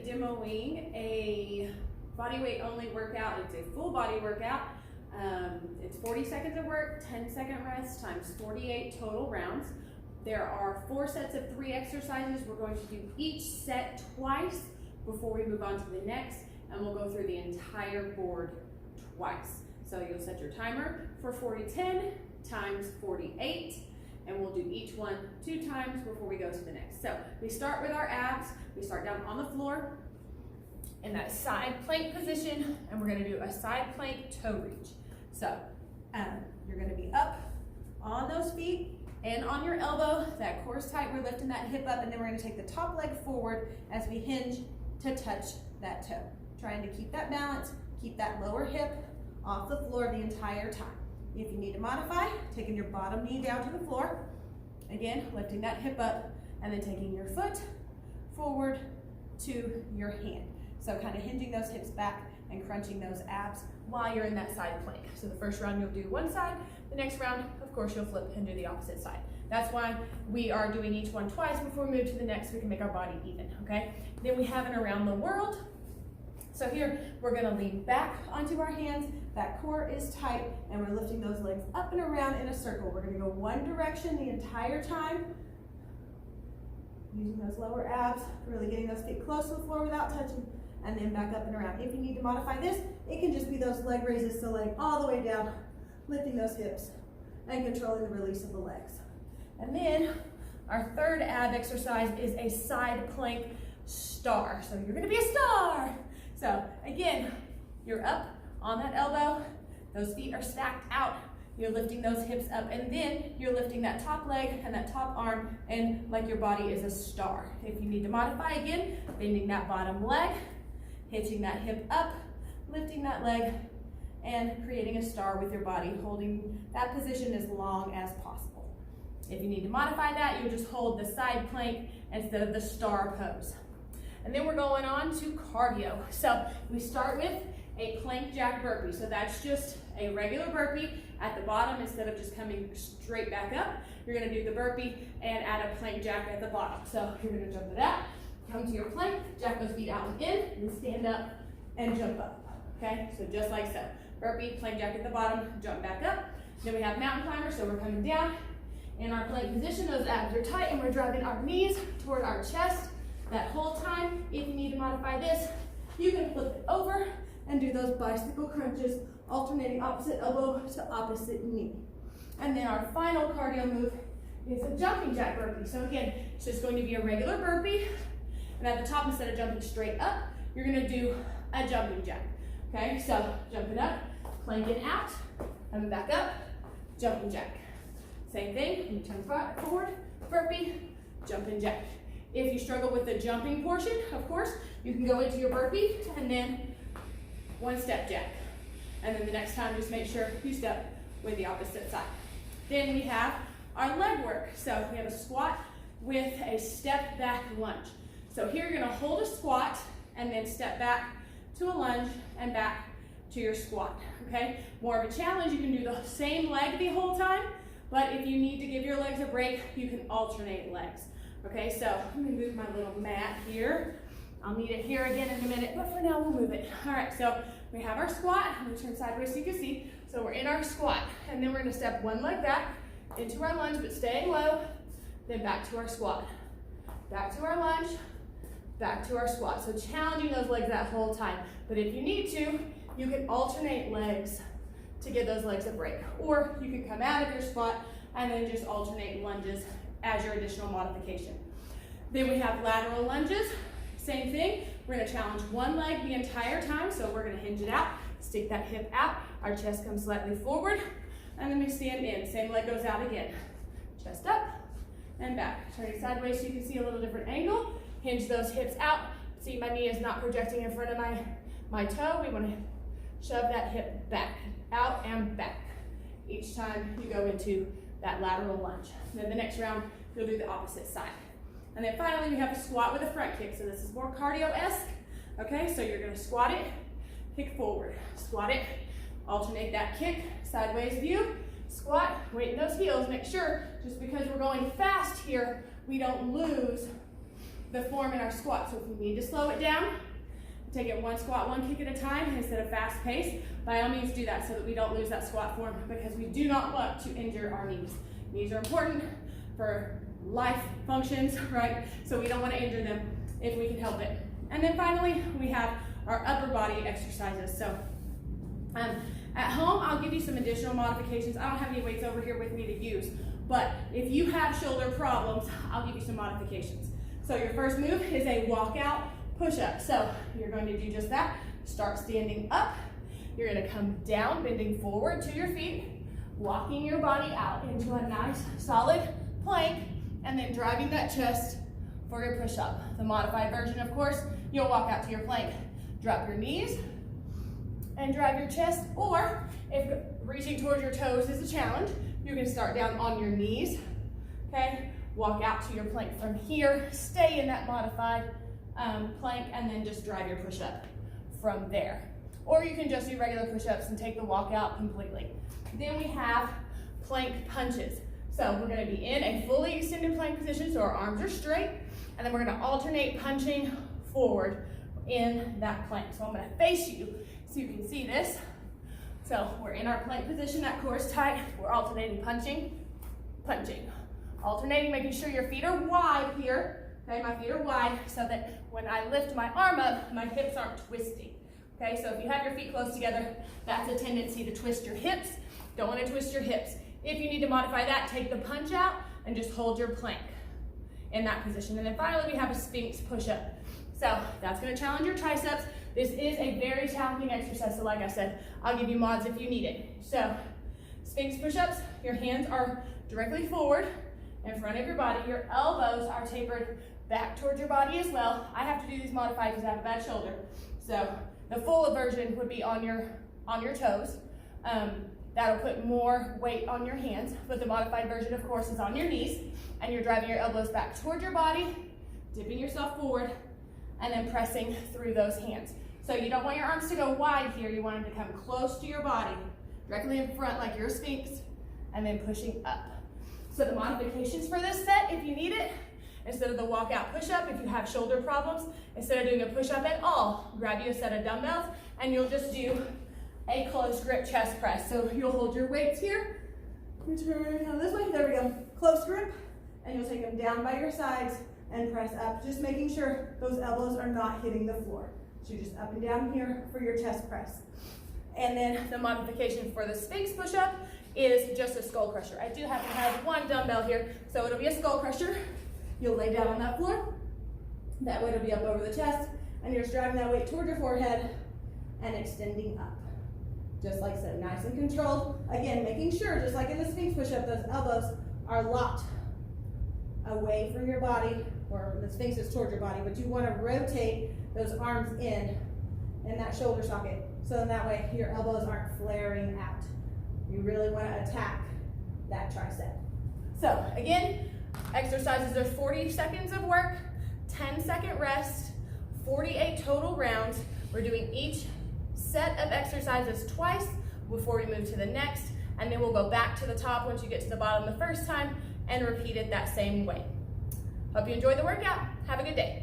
demoing a body weight only workout. It's a full body workout. It's 40 seconds of work, 10-second rest times 48 total rounds. There are 4 sets of 3 exercises. We're going to do each set twice before we move on to the next, and we'll go through the entire board twice. So you'll set your timer for 40-10 times 48, and we'll do each one 2 times before we go to the next. So we start with our abs. We start down on the floor in that side plank position, and we're gonna do a side plank toe reach. So you're gonna be up on those feet and on your elbow, that core's tight, we're lifting that hip up, and then we're gonna take the top leg forward as we hinge to touch that toe. Trying to keep that balance, keep that lower hip off the floor the entire time. If you need to modify, taking your bottom knee down to the floor, again, lifting that hip up, and then taking your foot forward to your hand. So kind of hinging those hips back and crunching those abs while you're in that side plank. So the first round you'll do one side, the next round, of course, you'll flip and do the opposite side. That's why we are doing each one twice before we move to the next, so we can make our body even, okay? Then we have an around the world. So here, we're gonna lean back onto our hands, that core is tight, and we're lifting those legs up and around in a circle. We're gonna go one direction the entire time, using those lower abs, really getting those feet close to the floor without touching, and then back up and around. If you need to modify this, it can just be those leg raises, so laying all the way down, lifting those hips, and controlling the release of the legs. And then our third ab exercise is a side plank star. So you're gonna be a star. So again, you're up on that elbow, those feet are stacked out, you're lifting those hips up, and then you're lifting that top leg and that top arm, and like your body is a star. If you need to modify again, bending that bottom leg, hitching that hip up, lifting that leg, and creating a star with your body, holding that position as long as possible. If you need to modify that, you'll just hold the side plank instead of the star pose. And then we're going on to cardio. So we start with a plank jack burpee. So that's just a regular burpee at the bottom. Instead of just coming straight back up, you're gonna do the burpee and add a plank jack at the bottom. So you're gonna jump it out, come to your plank, jack those feet out and in, and stand up and jump up, okay? So just like so. Burpee, plank jack at the bottom, jump back up. Then we have mountain climber, so we're coming down in our plank position. Those abs are tight, and we're driving our knees toward our chest that whole time. If you need to modify this, you can flip it over and do those bicycle crunches, alternating opposite elbow to opposite knee. And then our final cardio move is a jumping jack burpee. So again, it's just going to be a regular burpee, and at the top, instead of jumping straight up, you're gonna do a jumping jack. Okay, so jumping up, planking out, coming back up, jumping jack. Same thing, you turn forward, burpee, jumping jack. If you struggle with the jumping portion, of course, you can go into your burpee and then one step jack. And then the next time, just make sure you step with the opposite side. Then we have our leg work. So we have a squat with a step back lunge. So here you're gonna hold a squat and then step back to a lunge and back to your squat, okay? More of a challenge, you can do the same leg the whole time, but if you need to give your legs a break, you can alternate legs. Okay, so let me move my little mat here. I'll need it here again in a minute, but for now we'll move it. All right, so we have our squat. I'm gonna turn sideways so you can see. So we're in our squat, and then we're gonna step one leg back into our lunge, but staying low, then back to our squat. Back to our lunge, back to our squat. So challenging those legs that whole time. But if you need to, you can alternate legs to give those legs a break. Or you can come out of your squat and then just alternate lunges as your additional modification. Then we have lateral lunges, same thing. We're gonna challenge one leg the entire time, so we're gonna hinge it out, stick that hip out, our chest comes slightly forward, and then we stand in. Same leg goes out again. Chest up and back. Turning sideways so you can see a little different angle. Hinge those hips out. See, my knee is not projecting in front of my toe. We wanna shove that hip back, out and back. Each time you go into that lateral lunge. And then the next round, you'll do the opposite side. And then finally, we have a squat with a front kick. So this is more cardio-esque. Okay, so you're gonna squat it, kick forward, squat it, alternate that kick, sideways view, squat, weight in those heels. Make sure, just because we're going fast here, we don't lose the form in our squat. So if we need to slow it down, take it one squat, one kick at a time instead of fast pace, by all means do that so that we don't lose that squat form, because we do not want to injure our knees. Knees are important for life functions, right? So we don't want to injure them if we can help it. And then finally, we have our upper body exercises. So at home, I'll give you some additional modifications. I don't have any weights over here with me to use, but if you have shoulder problems, I'll give you some modifications. So your first move is a walkout push-up. So you're going to do just that. Start standing up. You're going to come down, bending forward to your feet, walking your body out into a nice solid plank, and then driving that chest for your push-up. The modified version, of course, you'll walk out to your plank, drop your knees, and drive your chest, or if reaching towards your toes is a challenge, you can start down on your knees, okay? Walk out to your plank from here, stay in that modified plank, and then just drive your push-up from there. Or you can just do regular push-ups and take the walk out completely. Then we have plank punches. So we're gonna be in a fully extended plank position, so our arms are straight, and then we're gonna alternate punching forward in that plank. So I'm gonna face you so you can see this. So we're in our plank position, that core is tight. We're alternating punching, punching. Alternating, making sure your feet are wide here. Okay, my feet are wide so that when I lift my arm up, my hips aren't twisting. Okay, so if you have your feet close together, that's a tendency to twist your hips. Don't want to twist your hips. If you need to modify that, take the punch out and just hold your plank in that position. And then finally, we have a Sphinx push-up. So that's going to challenge your triceps. This is a very challenging exercise, so like I said, I'll give you mods if you need it. So Sphinx push-ups, your hands are directly forward in front of your body. Your elbows are tapered back towards your body as well. I have to do these modified because I have a bad shoulder. So the full version would be on your toes. That'll put more weight on your hands, but the modified version, of course, is on your knees, and you're driving your elbows back toward your body, dipping yourself forward, and then pressing through those hands. So you don't want your arms to go wide here. You want them to come close to your body, directly in front like you're a Sphinx, and then pushing up. So the modifications for this set, if you need it, instead of the walkout push-up, if you have shoulder problems, instead of doing a push-up at all, grab you a set of dumbbells, and you'll just do a closed grip chest press. So you'll hold your weights here, return on this way, there we go, close grip, and you'll take them down by your sides and press up, just making sure those elbows are not hitting the floor. So you're just up and down here for your chest press. And then the modification for the Sphinx push-up is just a skull crusher. I do happen to have one dumbbell here, so it'll be a skull crusher. You'll lay down on that floor, that weight will be up over the chest, and you're just driving that weight toward your forehead and extending up. Just like so, nice and controlled. Again, making sure, just like in the Sphinx push-up, those elbows are locked away from your body, or the Sphinx is towards your body, but you want to rotate those arms in that shoulder socket, so in that way your elbows aren't flaring out. You really want to attack that tricep. So again, exercises are 40 seconds of work, 10-second rest, 48 total rounds. We're doing each set of exercises twice before we move to the next, and then we'll go back to the top once you get to the bottom the first time and repeat it that same way. Hope you enjoyed the workout. Have a good day.